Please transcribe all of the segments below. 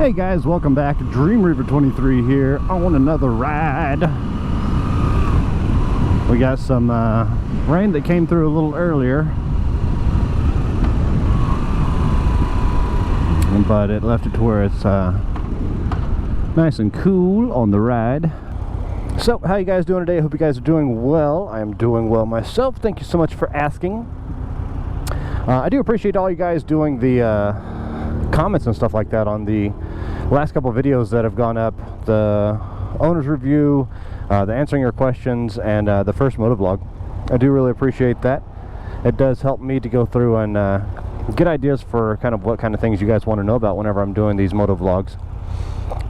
Hey guys, welcome back. Dream Reaper 23 here on another ride. We got some rain that came through a little earlier, but it left it to where it's nice and cool on the ride. So, how you guys doing today? I hope you guys are doing well. I am doing well myself. Thank you so much for asking. I do appreciate all you guys doing the comments and stuff like that on the last couple of videos that have gone up. The owner's review, the answering your questions, and the first Motovlog. I do really appreciate that. It does help me to go through and get ideas for kind of what kind of things you guys want to know about whenever I'm doing these Motovlogs.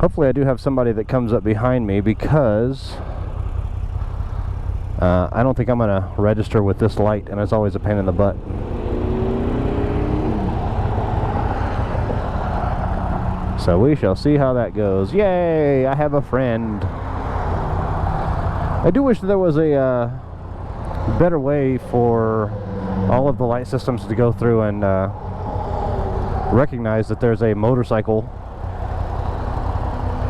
Hopefully I do have somebody that comes up behind me, because I don't think I'm going to register with this light, and it's always a pain in the butt. So we shall see how that goes. Yay! I have a friend. I do wish there was a better way for all of the light systems to go through and recognize that there's a motorcycle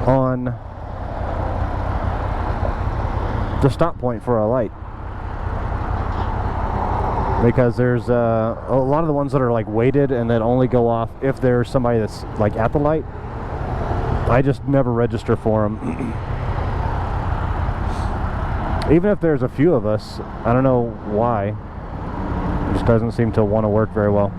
on the stop point for a light. Because there's a lot of the ones that are like weighted and that only go off if there's somebody that's like at the light. I just never register for them. Even if there's a few of us, I don't know why. It just doesn't seem to want to work very well.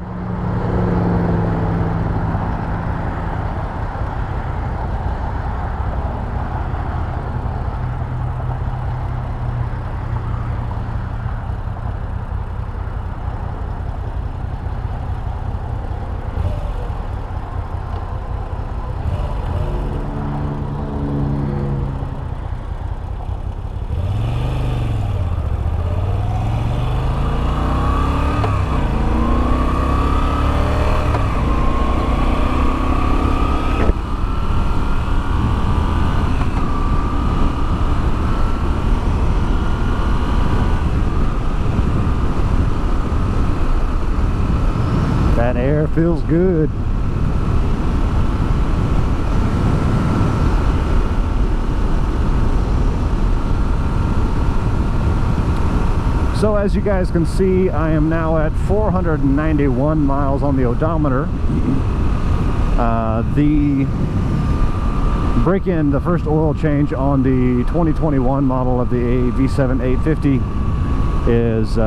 That air feels good. So as you guys can see, I am now at 491 miles on the odometer. The break-in, the first oil change on the 2021 model of the V7 850 is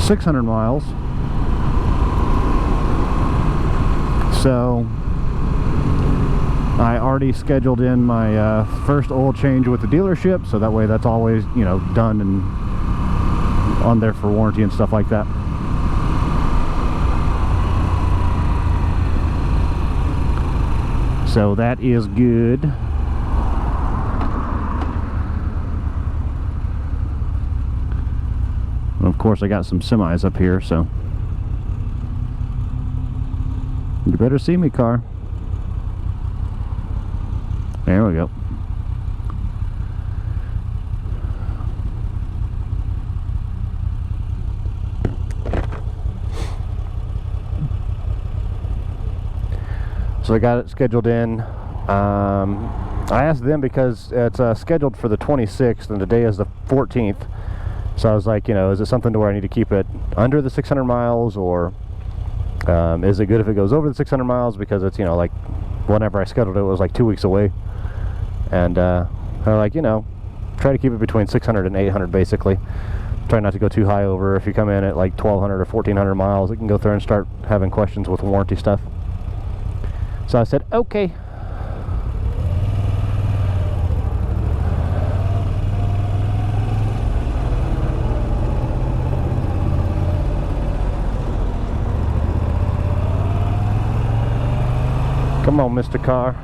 600 miles. So I already scheduled in my first oil change with the dealership, so that way that's always, you know, done and on there for warranty and stuff like that. So that is good. Of course, I got some semis up here, so you better see me, car. There we go. So I got it scheduled in. I asked them because it's scheduled for the 26th and today is the 14th. So I was like, you know, is it something to where I need to keep it under the 600 miles, or is it good if it goes over the 600 miles? Because it's, you know, like whenever I scheduled it, it was like 2 weeks away. And they're like, you know, try to keep it between 600 and 800 basically. Try not to go too high over. If you come in at like 1200 or 1400 miles, it can go through and start having questions with warranty stuff. So I said, okay. Come on, Mr. Car.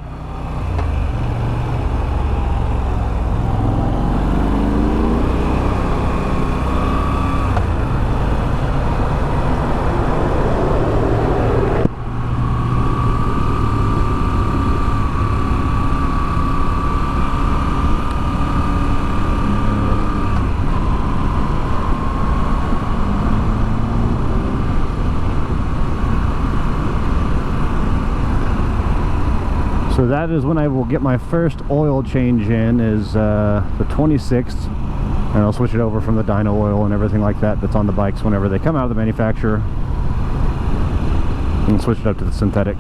So that is when I will get my first oil change in, is the 26th, and I'll switch it over from the dyno oil and everything like that that's on the bikes whenever they come out of the manufacturer, and switch it up to the synthetic.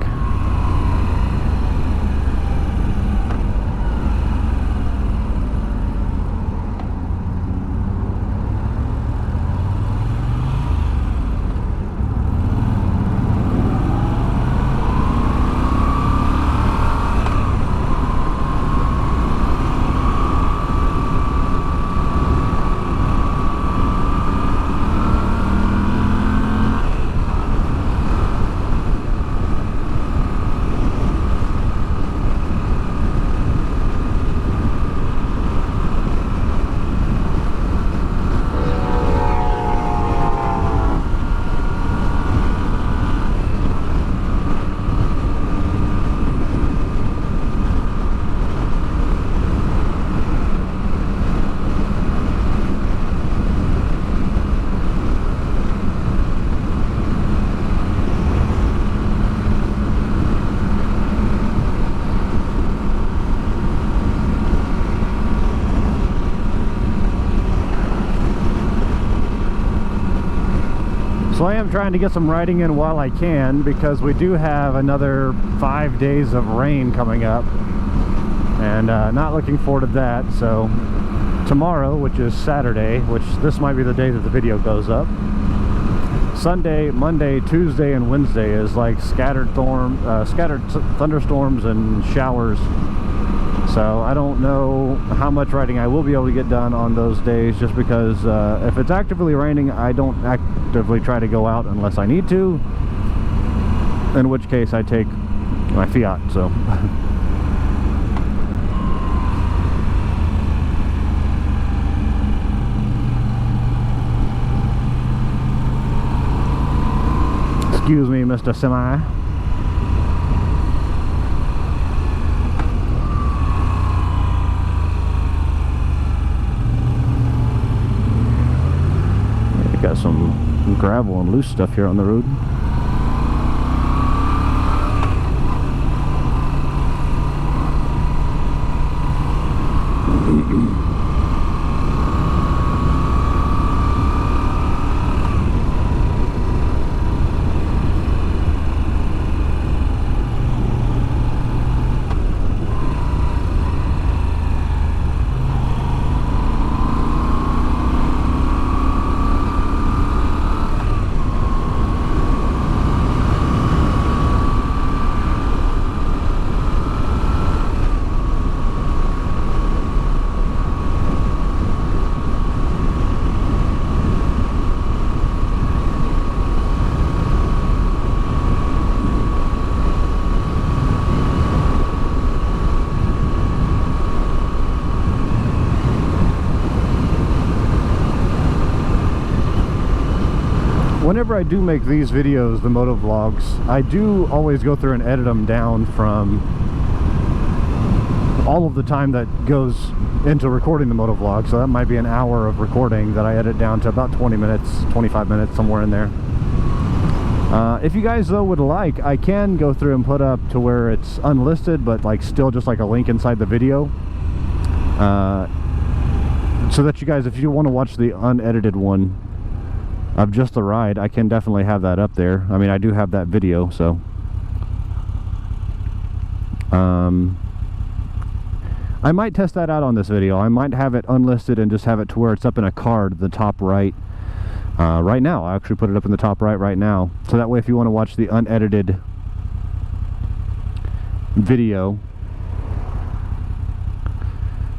So I am trying to get some riding in while I can, because we do have another 5 days of rain coming up, and not looking forward to that. So tomorrow, which is Saturday, which this might be the day that the video goes up, Sunday, Monday, Tuesday, and Wednesday is like scattered thunderstorms and showers. So I don't know how much riding I will be able to get done on those days, just because if it's actively raining, I don't actively try to go out unless I need to, in which case I take my Fiat. So excuse me, Mr. Semi. Got some gravel and loose stuff here on the road. Whenever I do make these videos, the moto vlogs, I do always go through and edit them down from all of the time that goes into recording the moto vlog. So that might be an hour of recording that I edit down to about 20 minutes, 25 minutes, somewhere in there. If you guys though would like, I can go through and put up to where it's unlisted, but like still just like a link inside the video, so that you guys, if you want to watch the unedited one of just the ride, I can definitely have that up there. I mean, I do have that video, so I might test that out on this video. I might have it unlisted and just have it to where it's up in a card at the top right. Right now, I actually put it up in the top right now, so that way if you want to watch the unedited video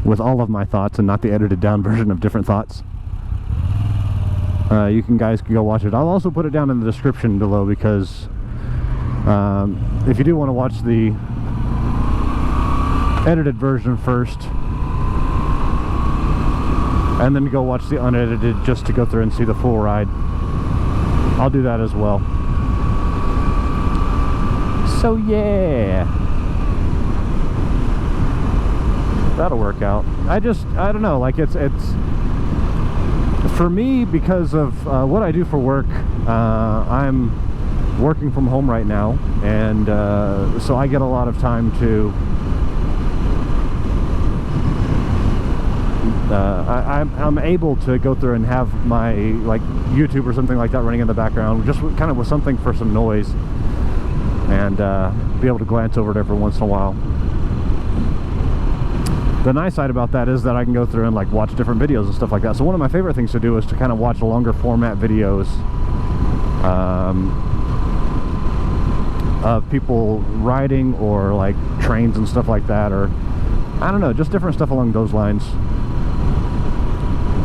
with all of my thoughts and not the edited down version of different thoughts, you guys can go watch it. I'll also put it down in the description below, because if you do want to watch the edited version first and then go watch the unedited just to go through and see the full ride, I'll do that as well. So yeah, that'll work out. I don't know, like it's for me, because of what I do for work. I'm working from home right now, and so I get a lot of time to I'm able to go through and have my like YouTube or something like that running in the background, just kind of with something for some noise, and be able to glance over it every once in a while. The nice side about that is that I can go through and like watch different videos and stuff like that. So one of my favorite things to do is to kind of watch longer format videos of people riding, or like trains and stuff like that, or I don't know, just different stuff along those lines.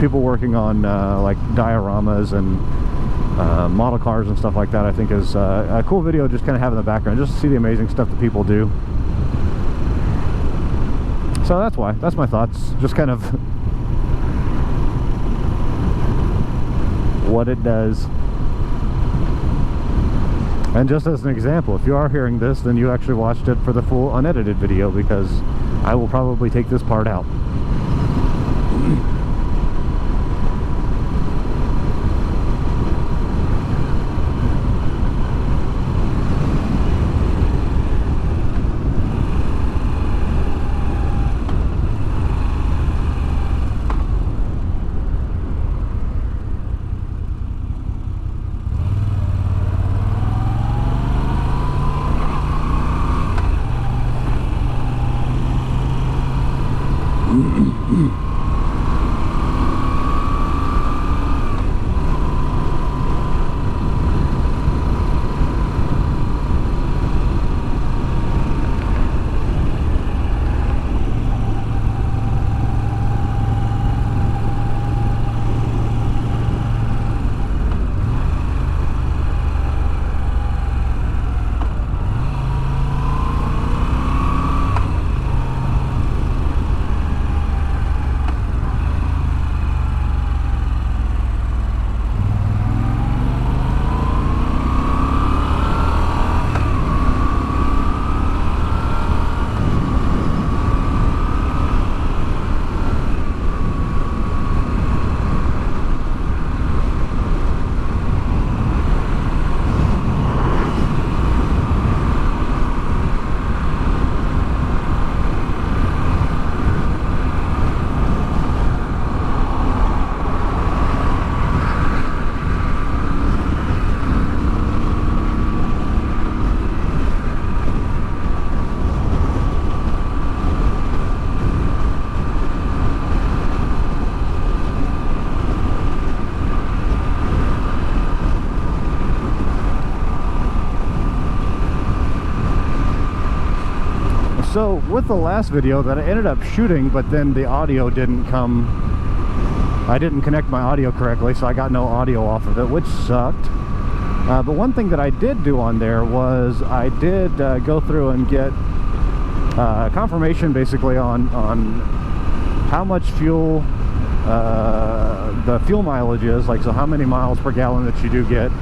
People working on like dioramas and model cars and stuff like that, I think is a cool video just kind of have in the background, just to see the amazing stuff that people do. So that's why, that's my thoughts, just kind of what it does. And just as an example, if you are hearing this, then you actually watched it for the full unedited video, because I will probably take this part out. So with the last video that I ended up shooting, but then the audio didn't come, I didn't connect my audio correctly, so I got no audio off of it, which sucked. But one thing that I did do on there was I did go through and get confirmation basically on how much fuel the fuel mileage is, like, so how many miles per gallon that you do get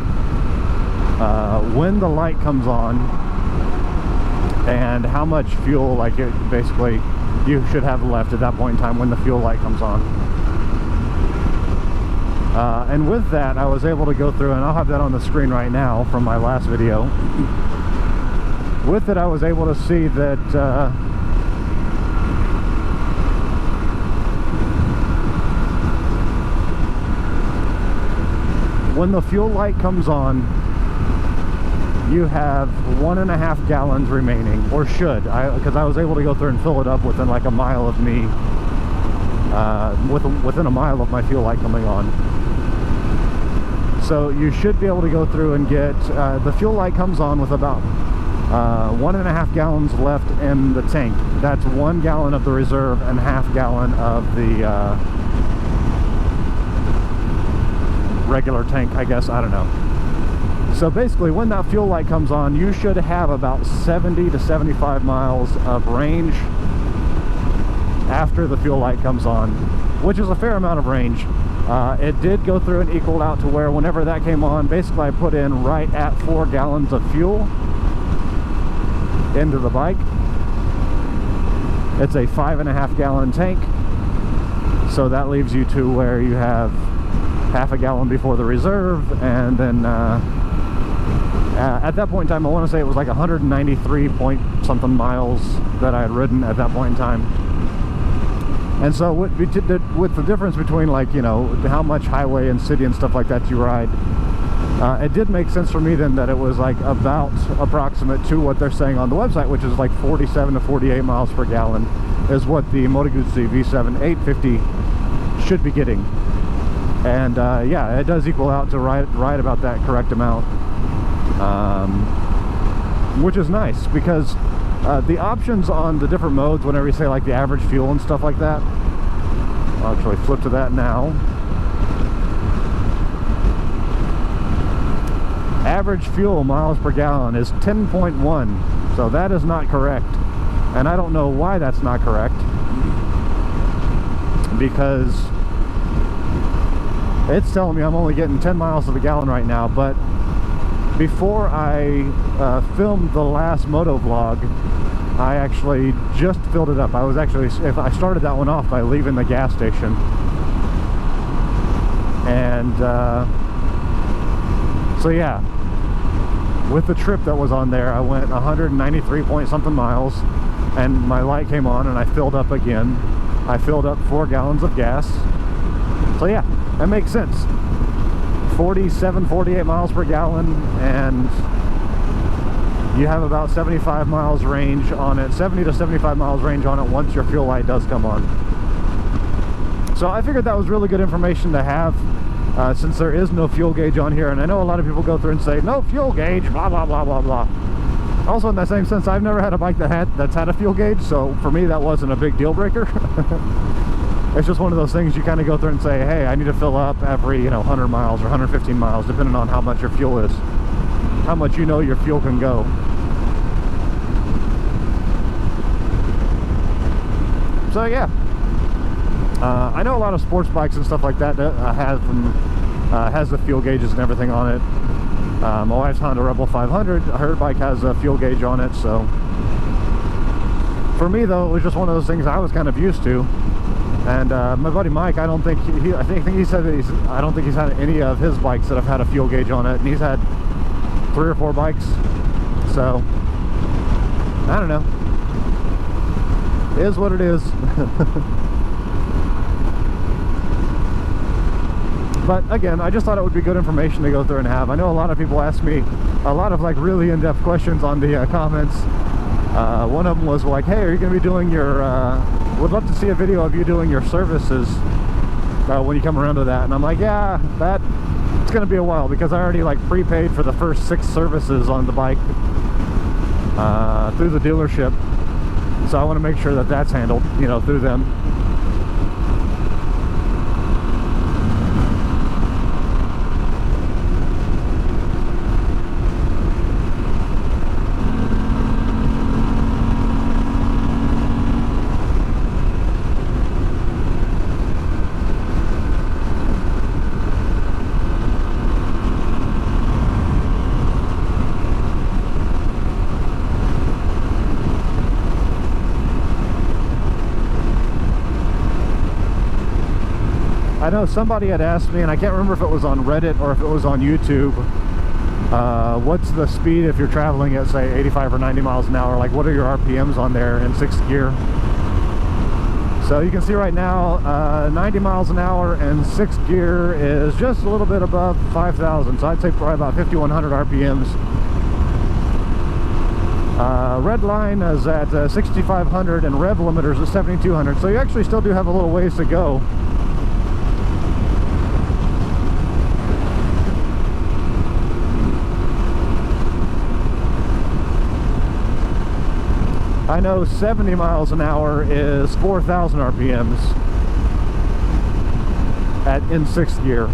when the light comes on, and how much fuel, like, it basically you should have left at that point in time when the fuel light comes on. And with that, I was able to go through, and I'll have that on the screen right now from my last video. With it, I was able to see that when the fuel light comes on, you have 1.5 gallons remaining, or should, because I was able to go through and fill it up within like a mile of me, within a mile of my fuel light coming on. So you should be able to go through and get, the fuel light comes on with about 1.5 gallons left in the tank. That's 1 gallon of the reserve and ½ gallon of the regular tank, I guess, I don't know. So basically, when that fuel light comes on, you should have about 70 to 75 miles of range after the fuel light comes on, which is a fair amount of range. It did go through and equaled out to where whenever that came on, basically I put in right at 4 gallons of fuel into the bike. It's a 5.5 gallon tank, so that leaves you to where you have ½ gallon before the reserve, and then at that point in time, I want to say it was like 193 point something miles that I had ridden at that point in time. And so with the difference between, like, you know, how much highway and city and stuff like that you ride, it did make sense for me then that it was like about approximate to what they're saying on the website, which is like 47 to 48 miles per gallon is what the Moto Guzzi V7 850 should be getting. And yeah, it does equal out to right about that correct amount, which is nice, because the options on the different modes, whenever you say like the average fuel and stuff like that, I'll actually flip to that now. Average fuel miles per gallon is 10.1, so that is not correct, and I don't know why that's not correct, because it's telling me I'm only getting 10 miles to the gallon right now. But before I filmed the last Motovlog, I actually just filled it up. I started that one off by leaving the gas station, and so yeah, with the trip that was on there, I went 193 point something miles, and my light came on and I filled up again. I filled up 4 gallons of gas. So yeah, that makes sense. 47, 48 miles per gallon, and you have about 75 miles range on it, 70 to 75 miles range on it once your fuel light does come on. So I figured that was really good information to have, since there is no fuel gauge on here. And I know a lot of people go through and say, no fuel gauge, blah, blah, blah, blah, blah. Also, in that same sense, I've never had a bike that's had a fuel gauge, so for me that wasn't a big deal breaker. It's just one of those things you kind of go through and say, hey, I need to fill up every, you know, 100 miles or 115 miles, depending on how much your fuel is, how much you know your fuel can go. So yeah, I know a lot of sports bikes and stuff like that has the fuel gauges and everything on it. My wife's Honda Rebel 500, her bike has a fuel gauge on it. So for me though, it was just one of those things I was kind of used to. And my buddy Mike, I think he said that I don't think he's had any of his bikes that have had a fuel gauge on it, and he's had 3 or 4 bikes. So I don't know. It is what it is. But again, I just thought it would be good information to go through and have. I know a lot of people ask me a lot of like really in-depth questions on the comments. One of them was like, hey, are you going to be doing your would love to see a video of you doing your services when you come around to that. And I'm like, yeah, it's going to be a while, because I already like prepaid for the first 6 services on the bike through the dealership. So I want to make sure that that's handled, you know, through them. I know somebody had asked me, and I can't remember if it was on Reddit or if it was on YouTube, what's the speed if you're traveling at, say, 85 or 90 miles an hour? Like, what are your RPMs on there in 6th gear? So you can see right now, 90 miles an hour in 6th gear is just a little bit above 5,000. So I'd say probably about 5,100 RPMs. Red line is at 6,500, and rev limiters at 7,200. So you actually still do have a little ways to go. I know 70 miles an hour is 4,000 RPMs in 6th gear.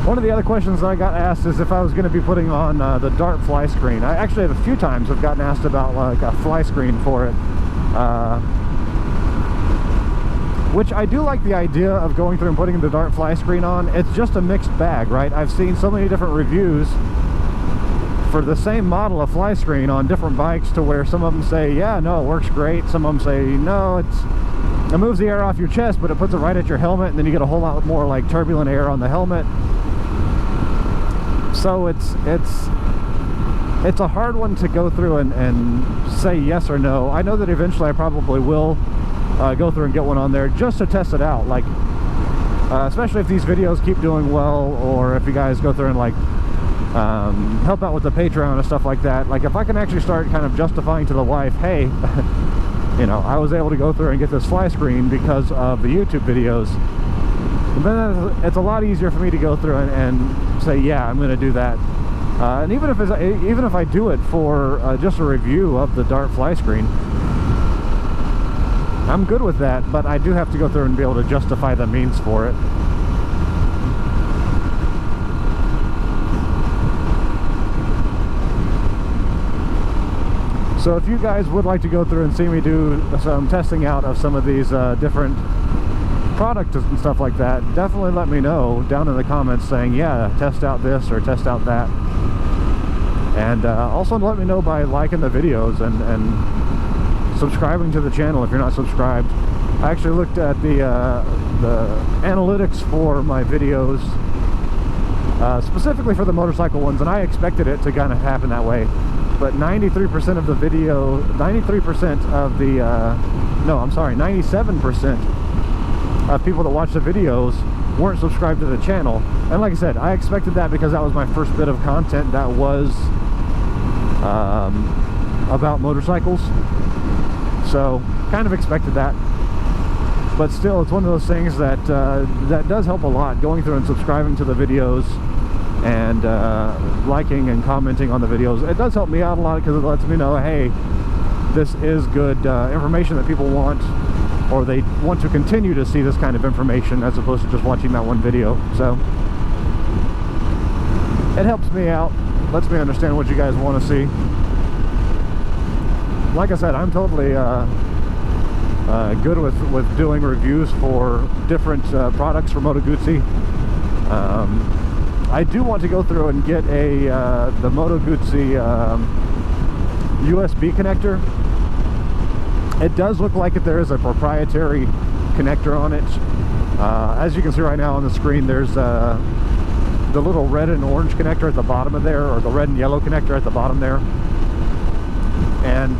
One of the other questions that I got asked is if I was going to be putting on the Dart fly screen. I actually have a few times I've gotten asked about like a fly screen for it. Which I do like the idea of going through and putting the Dart fly screen on. It's just a mixed bag, right? I've seen so many different reviews for the same model of fly screen on different bikes, to where some of them say, yeah, no, it works great. Some of them say, no, it moves the air off your chest, but it puts it right at your helmet, and then you get a whole lot more like turbulent air on the helmet. So it's a hard one to go through and say yes or no. I know that eventually I probably will go through and get one on there just to test it out, like especially if these videos keep doing well, or if you guys go through and like help out with the Patreon and stuff like that. Like if I can actually start kind of justifying to the wife, hey, you know, I was able to go through and get this fly screen because of the YouTube videos, then it's a lot easier for me to go through and say, yeah, I'm going to do that. And even if I do it for just a review of the Dart fly screen, I'm good with that, but I do have to go through and be able to justify the means for it. So if you guys would like to go through and see me do some testing out of some of these different products and stuff like that, definitely let me know down in the comments saying, yeah, test out this or test out that. And also let me know by liking the videos and subscribing to the channel if you're not subscribed. I actually looked at the analytics for my videos, specifically for the motorcycle ones, and I expected it to kind of happen that way. But 93% of the video, 93% of the, no, I'm sorry, 97% of people that watch the videos weren't subscribed to the channel. And like I said, I expected that because that was my first bit of content that was about motorcycles. So, kind of expected that. But still, it's one of those things that that does help a lot, going through and subscribing to the videos and liking and commenting on the videos. It does help me out a lot because it lets me know, hey, this is good information that people want, or they want to continue to see this kind of information as opposed to just watching that one video. So it helps me out, lets me understand what you guys want to see. Like I said, I'm totally good with doing reviews for different products for Moto Guzzi. I do want to go through and get the Moto Guzzi USB connector. It does look like there is a proprietary connector on it. As you can see right now on the screen, there's the little red and orange connector at the bottom of there, or the red and yellow connector at the bottom there. And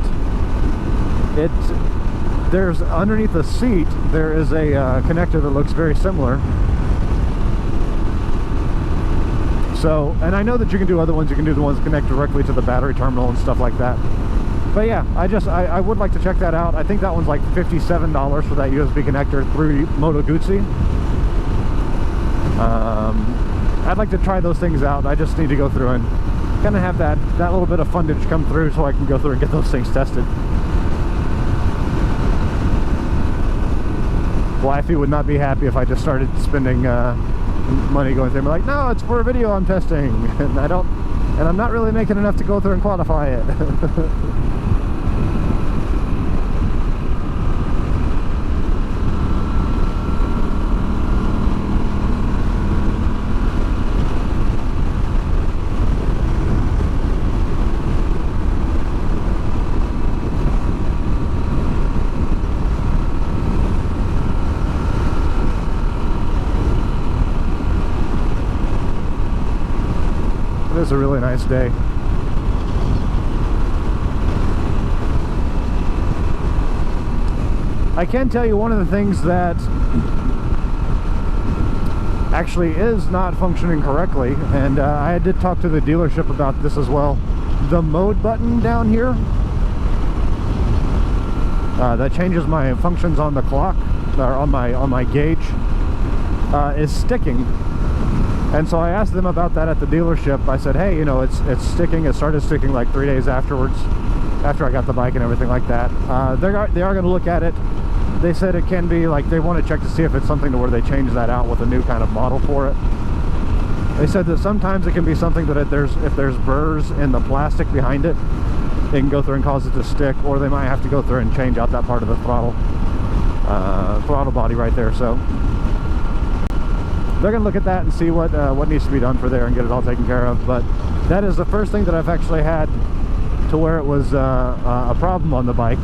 there's underneath the seat, there is a connector that looks very similar. So, and I know that you can do other ones. You can do the ones that connect directly to the battery terminal and stuff like that. But yeah, I would like to check that out. I think that one's like $57 for that USB connector through Moto Guzzi. I'd like to try those things out. I just need to go through and kind of have that little bit of fundage come through so I can go through and get those things tested. Wifey would not be happy if I just started spending money going through. I'm like, no, it's for a video I'm testing, and I'm not really making enough to go through and quantify it. It's a really nice day. I can tell you one of the things that actually is not functioning correctly, and I did talk to the dealership about this as well. The mode button down here that changes my functions on the clock, or on my gauge, is sticking. And so I asked them about that at the dealership. I said, hey, you know, it's sticking. It started sticking like 3 days afterwards, after I got the bike and everything like that. They are going to look at it. They said it can be like, they want to check to see if it's something to where they change that out with a new kind of model for it. They said that sometimes it can be something that if there's burrs in the plastic behind it, it can go through and cause it to stick, or they might have to go through and change out that part of the throttle body right there. So they're going to look at that and see what needs to be done for there and get it all taken care of. But that is the first thing that I've actually had to where it was a problem on the bike.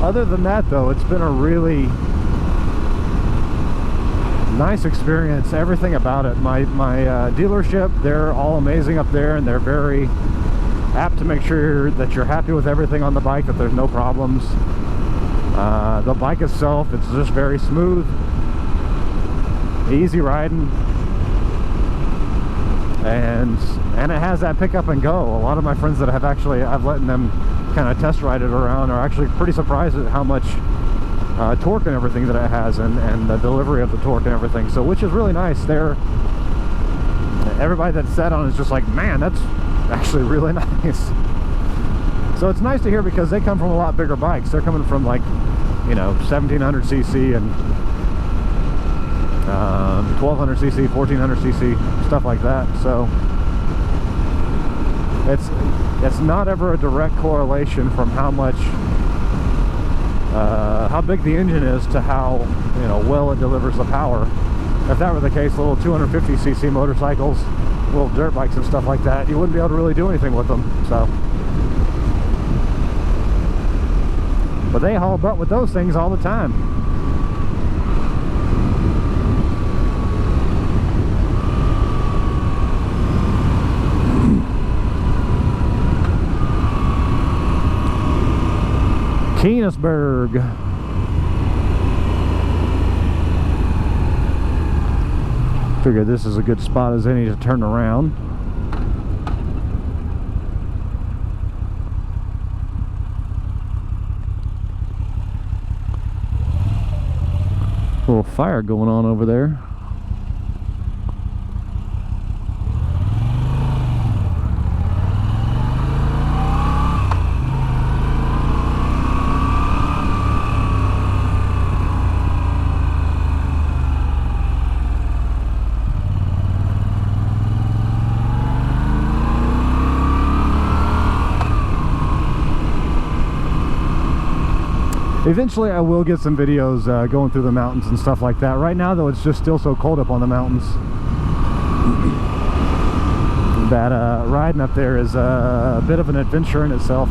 Other than that, though, it's been a really nice experience. Everything about it. My dealership, they're all amazing up there, and they're very apt to make sure that you're happy with everything on the bike, that there's no problems. The bike itself, it's just very smooth, easy riding, and it has that pick up and go. A lot of my friends that I've let them kind of test ride it around are actually pretty surprised at how much torque and everything that it has, and the delivery of the torque and everything, so which is really nice. Everybody that sat on it is just like, man, that's actually really nice. So it's nice to hear, because they come from a lot bigger bikes. They're coming from, like, you know, 1700 cc and 1200 cc, 1400 cc, stuff like that. So it's not ever a direct correlation from how much how big the engine is to how, you know, well it delivers the power. If that were the case, little 250 cc motorcycles, little dirt bikes and stuff like that, you wouldn't be able to really do anything with them. So, but they haul butt with those things all the time. Keansburg. Figure this is a good spot as any to turn around. A little fire going on over there. Eventually I will get some videos going through the mountains and stuff like that. Right now, though, it's just still so cold up on the mountains that riding up there is a bit of an adventure in itself.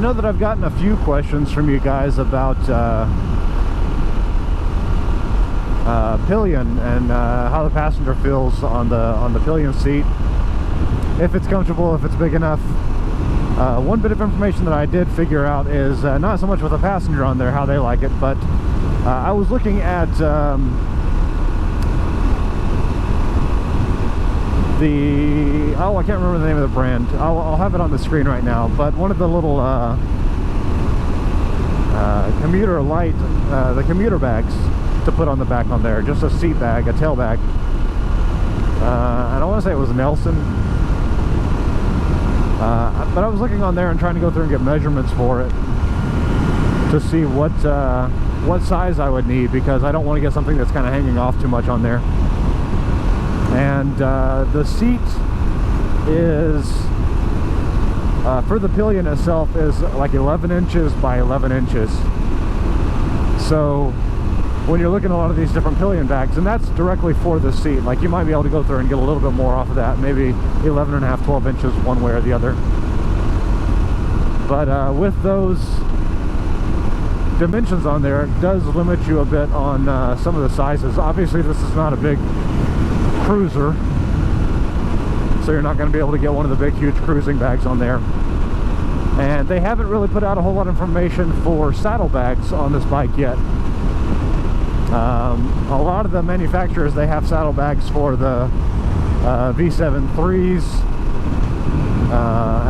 know that I've gotten a few questions from you guys about pillion and how the passenger feels on the pillion seat, if it's comfortable, if it's big enough. One bit of information that I did figure out is not so much with the passenger on there, how they like it, but I was looking at I can't remember the name of the brand. I'll have it on the screen right now, but one of the little commuter light, the commuter bags to put on the back on there, just a seat bag, a tail bag. And I want to say it was Nelson. But I was looking on there and trying to go through and get measurements for it to see what size I would need, because I don't want to get something that's kind of hanging off too much on there. And the seat is for the pillion itself is like 11 inches by 11 inches. So when you're looking at a lot of these different pillion bags, and that's directly for the seat, like you might be able to go through and get a little bit more off of that, maybe 11 and a half, 12 inches one way or the other. But with those dimensions on there, it does limit you a bit on some of the sizes. Obviously this is not a big cruiser, so you're not going to be able to get one of the big huge cruising bags on there. And they haven't really put out a whole lot of information for saddlebags on this bike yet. A lot of the manufacturers, they have saddlebags for the V7 3s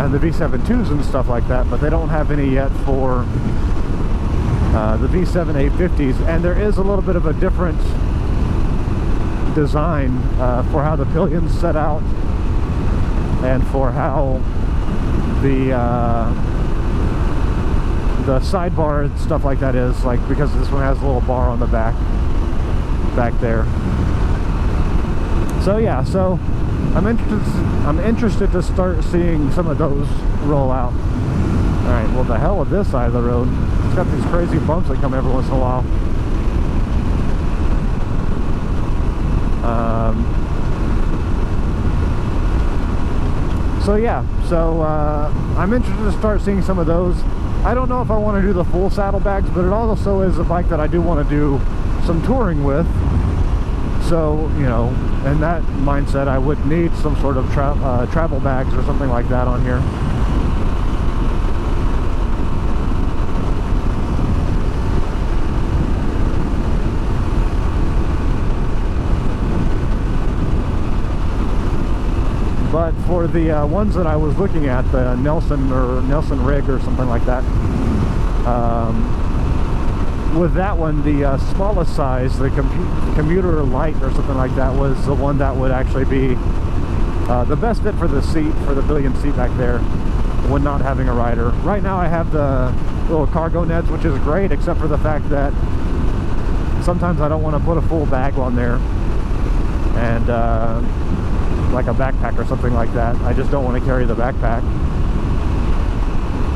and the V7 2s and stuff like that, but they don't have any yet for the V7 850s. And there is a little bit of a different design for how the pillion's set out and for how the sidebar and stuff like that is, like, because this one has a little bar on the back there. So yeah, so I'm interested to start seeing some of those roll out. All right, well, the hell with this side of the road. It's got these crazy bumps that come every once in a while. So yeah, so I'm interested to start seeing some of those. I don't know if I want to do the full saddlebags, but it also is a bike that I do want to do some touring with. So, you know, in that mindset, I would need some sort of travel bags or something like that on here. But for the ones that I was looking at, the Nelson rig or something like that, with that one, the smallest size, the commuter light or something like that, was the one that would actually be the best fit for the seat, for the pillion seat back there, when not having a rider. Right now I have the little cargo nets, which is great, except for the fact that sometimes I don't want to put a full bag on there, and like a backpack or something like that. I just don't want to carry the backpack,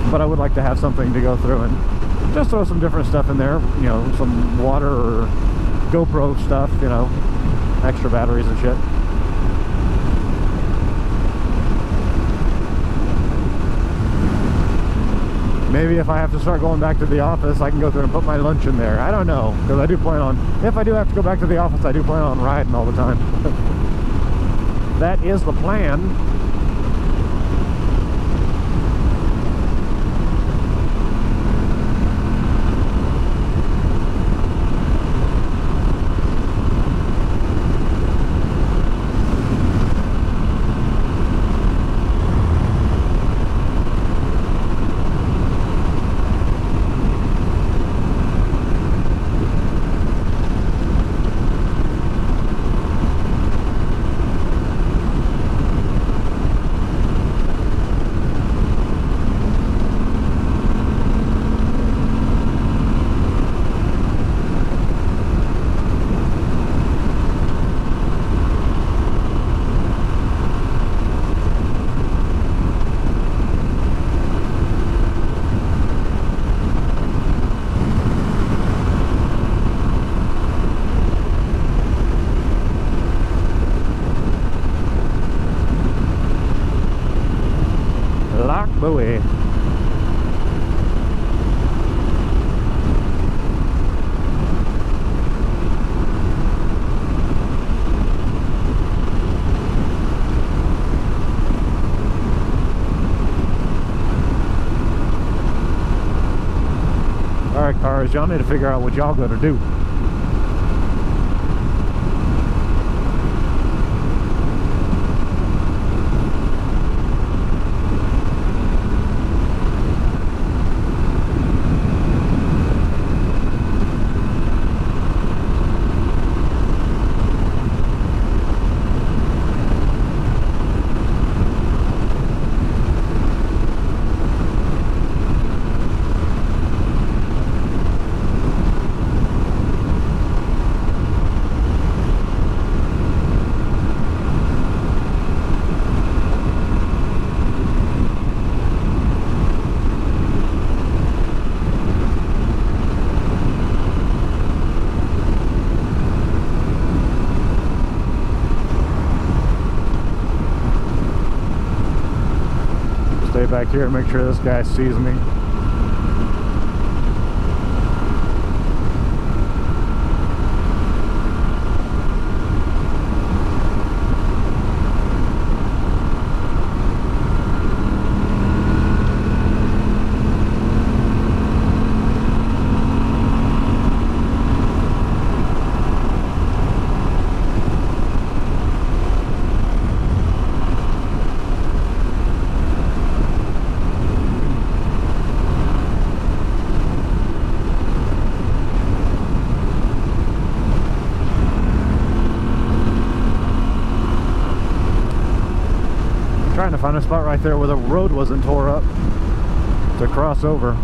but I would like to have something to go through and just throw some different stuff in there, you know, some water or GoPro stuff, you know, extra batteries and shit. Maybe if I have to start going back to the office, I can go through and put my lunch in there. I don't know, because I do plan on, if I do have to go back to the office, I do plan on riding all the time. That is the plan. track cars. Y'all need to figure out what y'all gonna do. Stay back here and make sure this guy sees me. Trying to find a spot right there where the road wasn't tore up to cross over.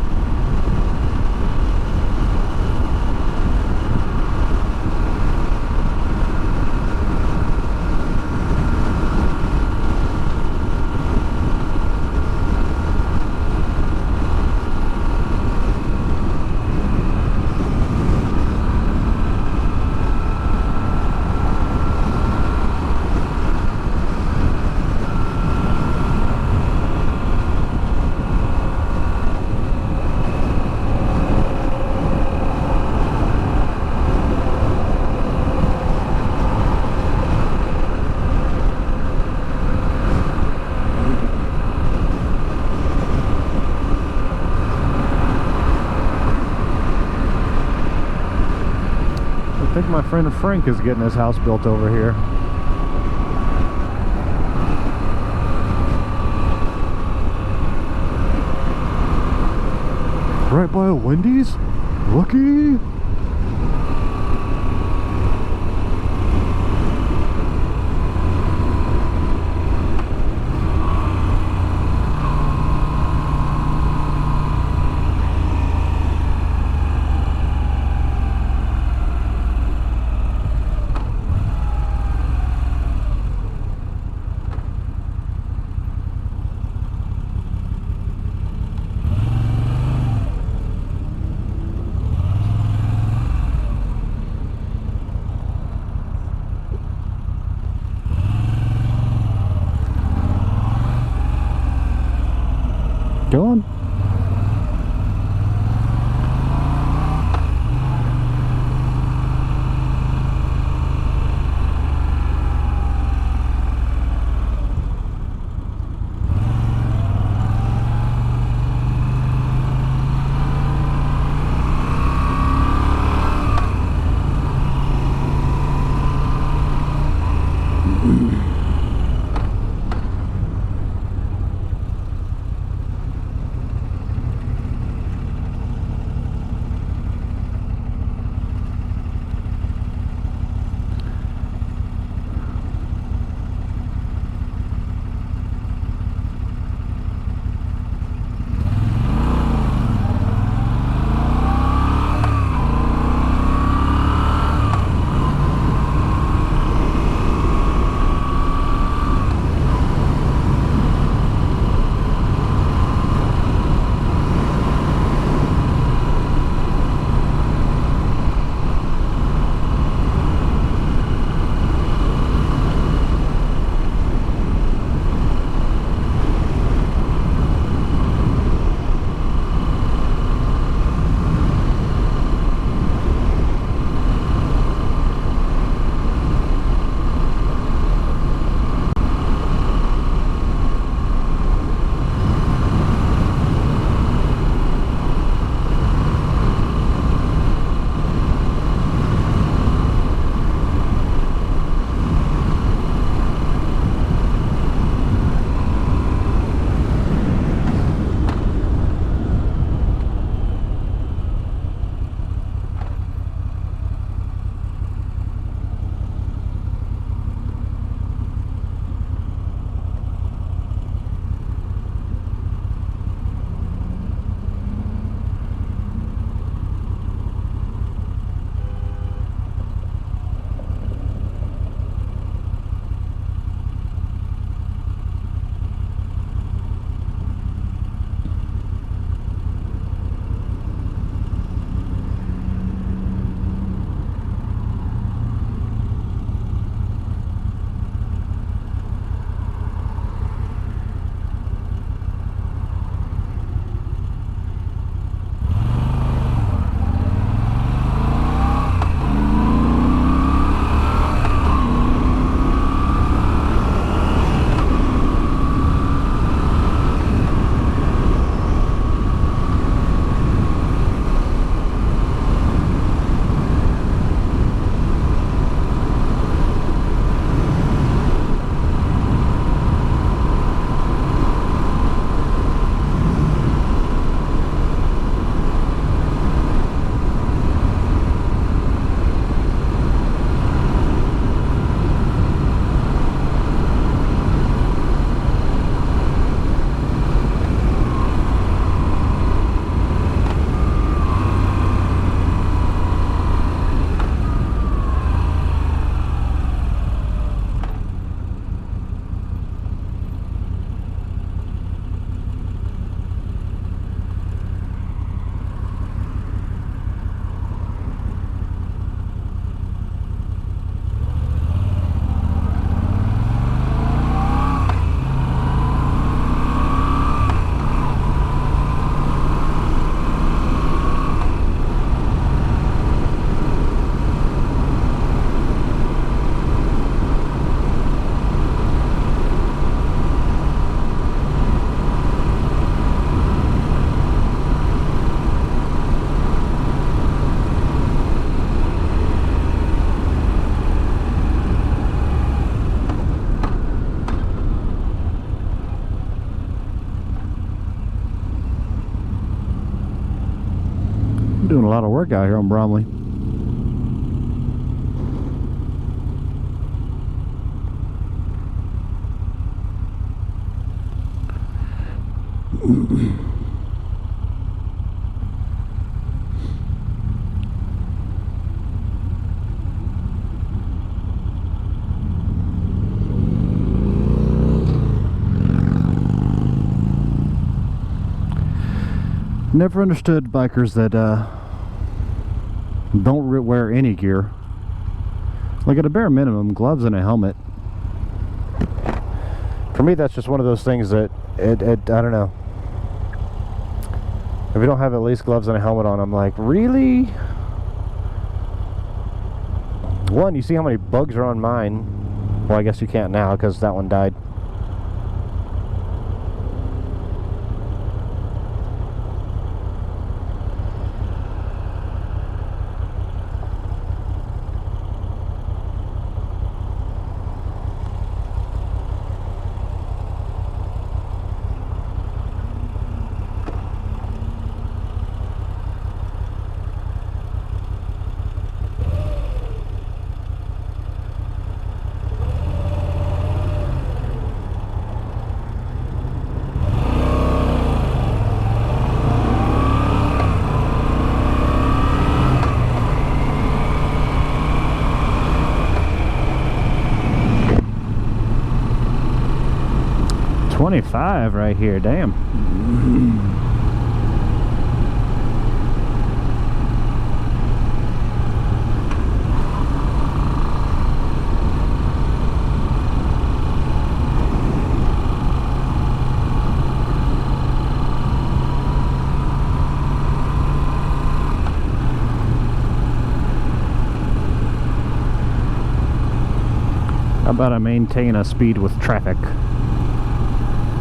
I think my friend Frank is getting his house built over here. Right by a Wendy's? Lucky! I'm doing a lot of work out here on Bromley. Never understood bikers that don't wear any gear. Like, at a bare minimum, gloves and a helmet. For me, that's just one of those things that I don't know. If you don't have at least gloves and a helmet on, I'm like, really? One, you see how many bugs are on mine. Well, I guess you can't now because that one died. $25 right here, damn. How about I maintain a speed with traffic?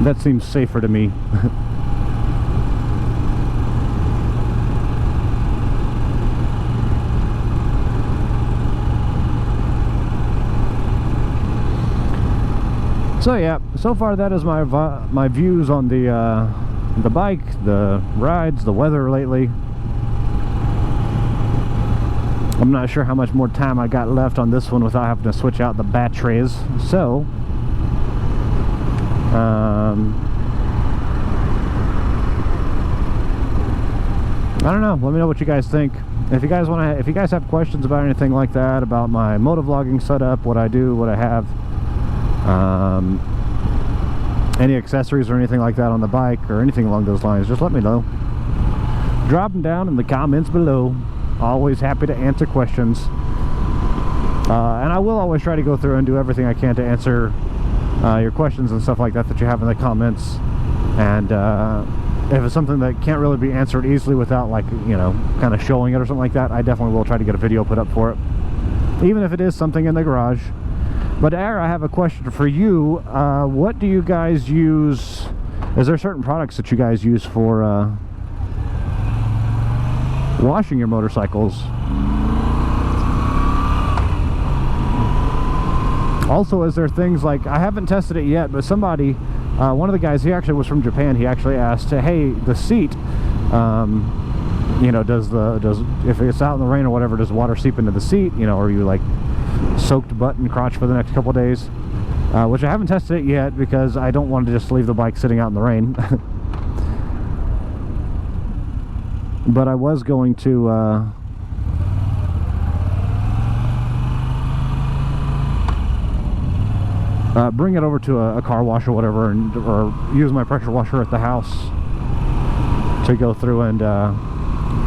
That seems safer to me. So yeah, so far that is my views on the bike, the rides, the weather lately. I'm not sure how much more time I got left on this one without having to switch out the batteries. So I don't know. Let me know what you guys think. If you guys have questions about anything like that, about my motovlogging setup, what I do, what I have, any accessories or anything like that on the bike or anything along those lines, just let me know. Drop them down in the comments below. Always happy to answer questions. And I will always try to go through and do everything I can to answer your questions and stuff like that you have in the comments. And if it's something that can't really be answered easily without, like, you know, kind of showing it or something like that, I definitely will try to get a video put up for it, even if it is something in the garage. But Air, I have a question for you. What do you guys use? Is there certain products that you guys use for washing your motorcycles? Also, is there things like, I haven't tested it yet, but somebody, one of the guys, he actually was from Japan, he actually asked, hey, the seat, you know, if it's out in the rain or whatever, does water seep into the seat, you know, or are you like soaked butt and crotch for the next couple days? Which I haven't tested it yet because I don't want to just leave the bike sitting out in the rain. But I was going to bring it over to a car wash or whatever, or use my pressure washer at the house to go through and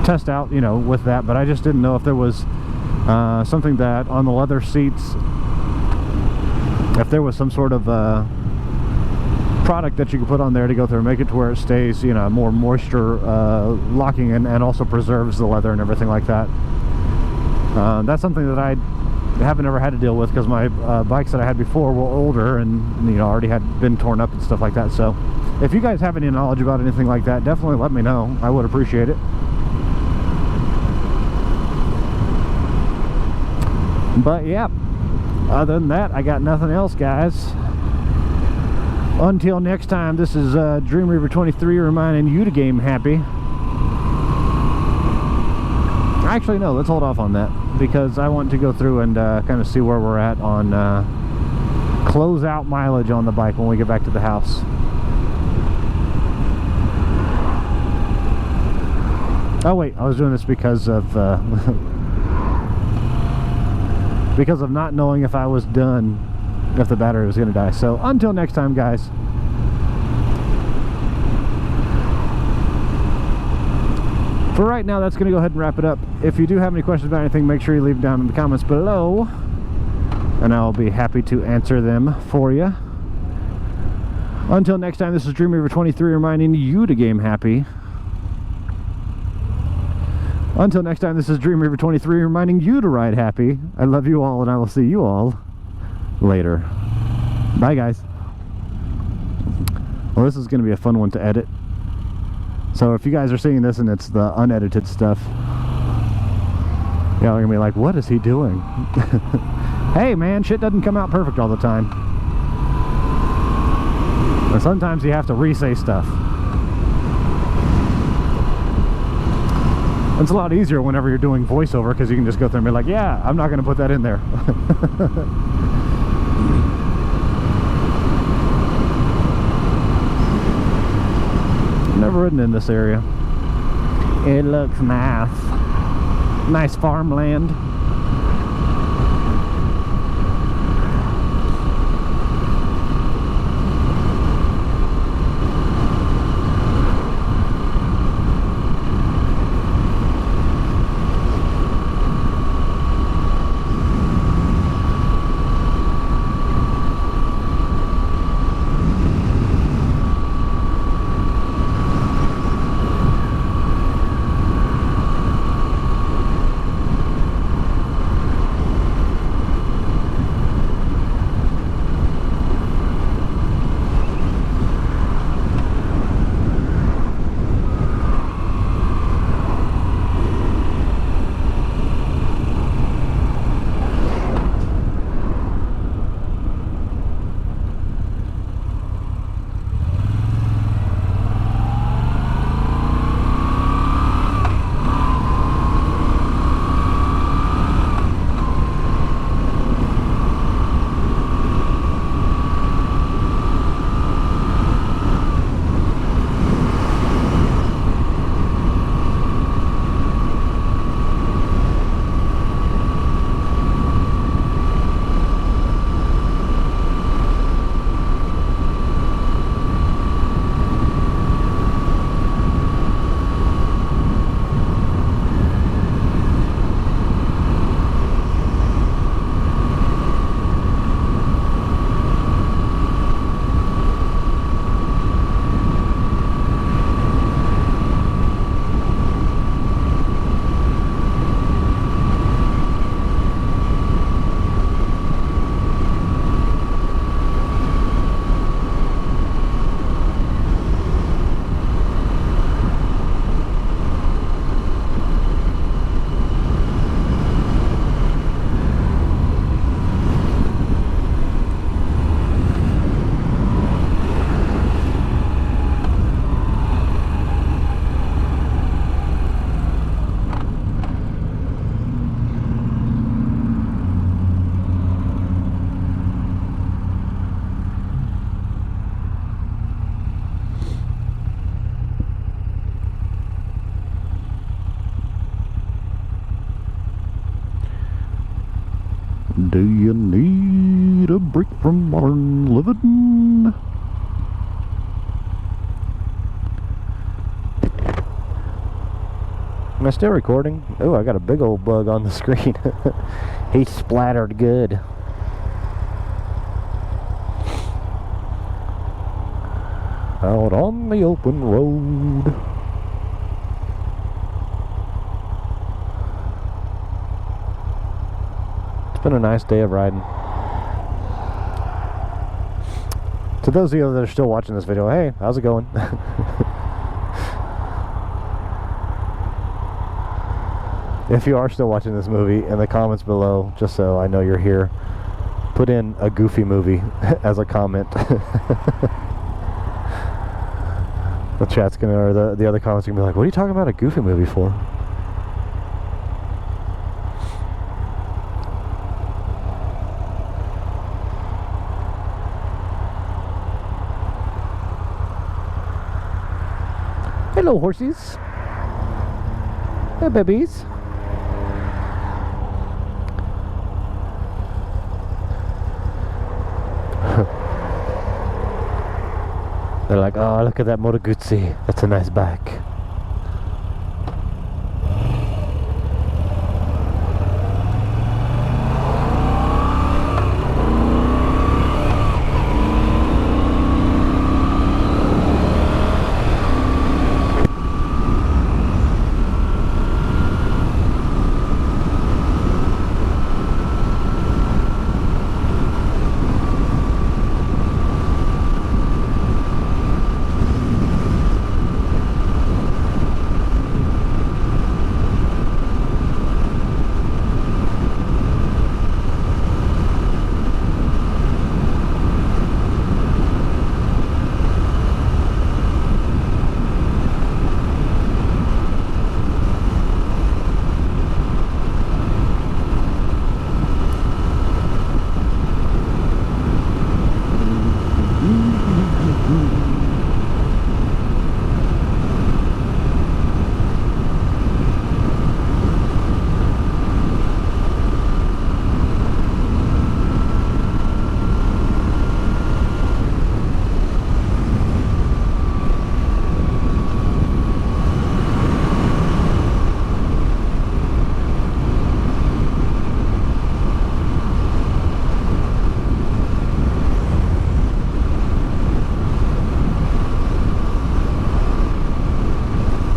test out, you know, with that. But I just didn't know if there was something that on the leather seats, if there was some sort of product that you could put on there to go through and make it to where it stays, you know, more moisture locking and also preserves the leather and everything like that. That's something that I haven't ever had to deal with because my bikes that I had before were older and, you know, already had been torn up and stuff like that. So if you guys have any knowledge about anything like that, definitely let me know. I would appreciate it. But yeah, other than that, I got nothing else, guys. Until next time, this is Dream Reaver 23 reminding you to game happy. Actually, no, let's hold off on that, because I want to go through and kind of see where we're at on closeout mileage on the bike when we get back to the house. Oh wait, I was doing this because of because of not knowing if I was done, if the battery was going to die. So until next time, guys. For right now, that's going to go ahead and wrap it up. If you do have any questions about anything, make sure you leave them down in the comments below, and I'll be happy to answer them for you. Until next time, this is DreamWeaver23 reminding you to game happy. Until next time, this is DreamWeaver23 reminding you to ride happy. I love you all, and I will see you all later. Bye, guys. Well, this is going to be a fun one to edit. So if you guys are seeing this and it's the unedited stuff, y'all are going to be like, what is he doing? Hey, man, shit doesn't come out perfect all the time. And sometimes you have to re-say stuff. It's a lot easier whenever you're doing voiceover, because you can just go through and be like, yeah, I'm not going to put that in there. Never ridden in this area. It looks nice. Nice farmland. Do you need a break from modern living? Am I still recording? Oh, I got a big old bug on the screen. He splattered good. Out on the open road. It's been a nice day of riding. To those of you that are still watching this video, hey, how's it going? If you are still watching this movie, in the comments below, just so I know you're here, put in a Goofy movie as a comment. The chat's gonna, or the other comments are gonna be like, what are you talking about a Goofy movie for? Hello, horses. Hey, babies. They're like, oh, look at that Moto Guzzi. That's a nice bike.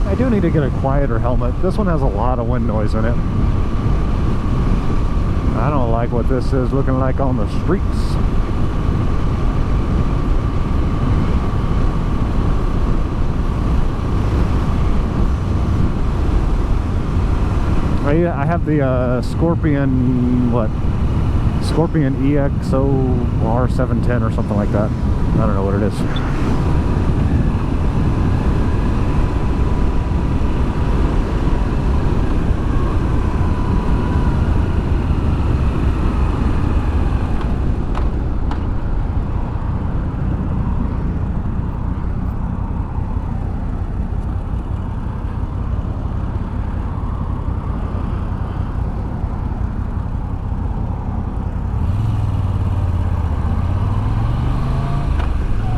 I do need to get a quieter helmet. This one has a lot of wind noise in it. I don't like what this is looking like on the streets. I have the Scorpion, Scorpion EXO R710 or something like that. I don't know what it is.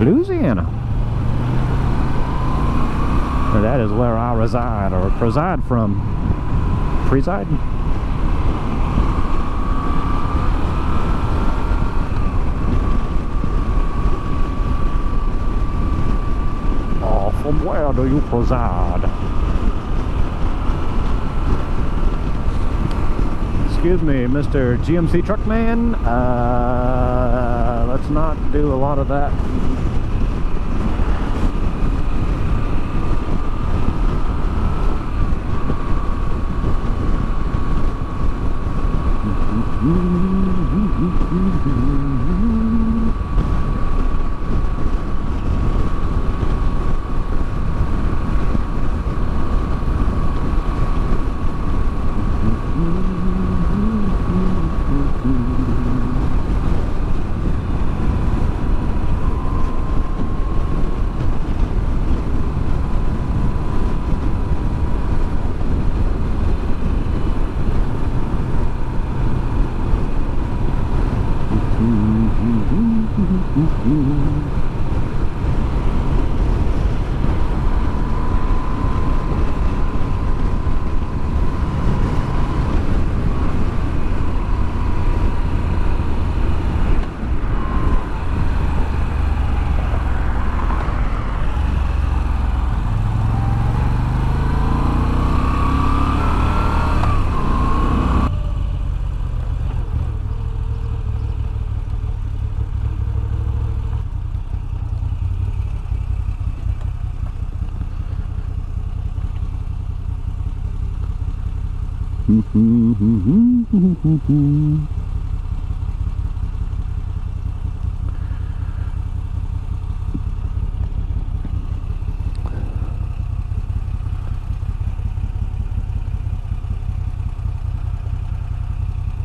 Louisiana. Now that is where I reside, or preside from. Preside? Oh, from where do you preside? Excuse me, Mr. GMC Truckman. Let's not do a lot of that.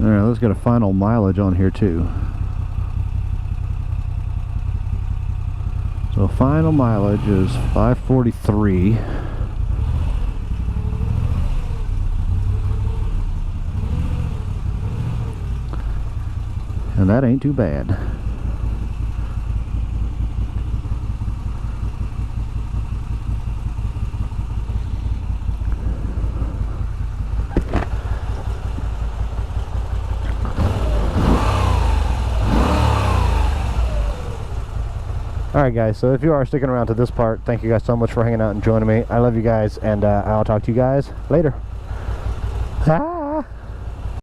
Alright, let's get a final mileage on here too. So final mileage is 543. And that ain't too bad. Alright guys, so if you are sticking around to this part, thank you guys so much for hanging out and joining me. I love you guys, and I'll talk to you guys later. Ah!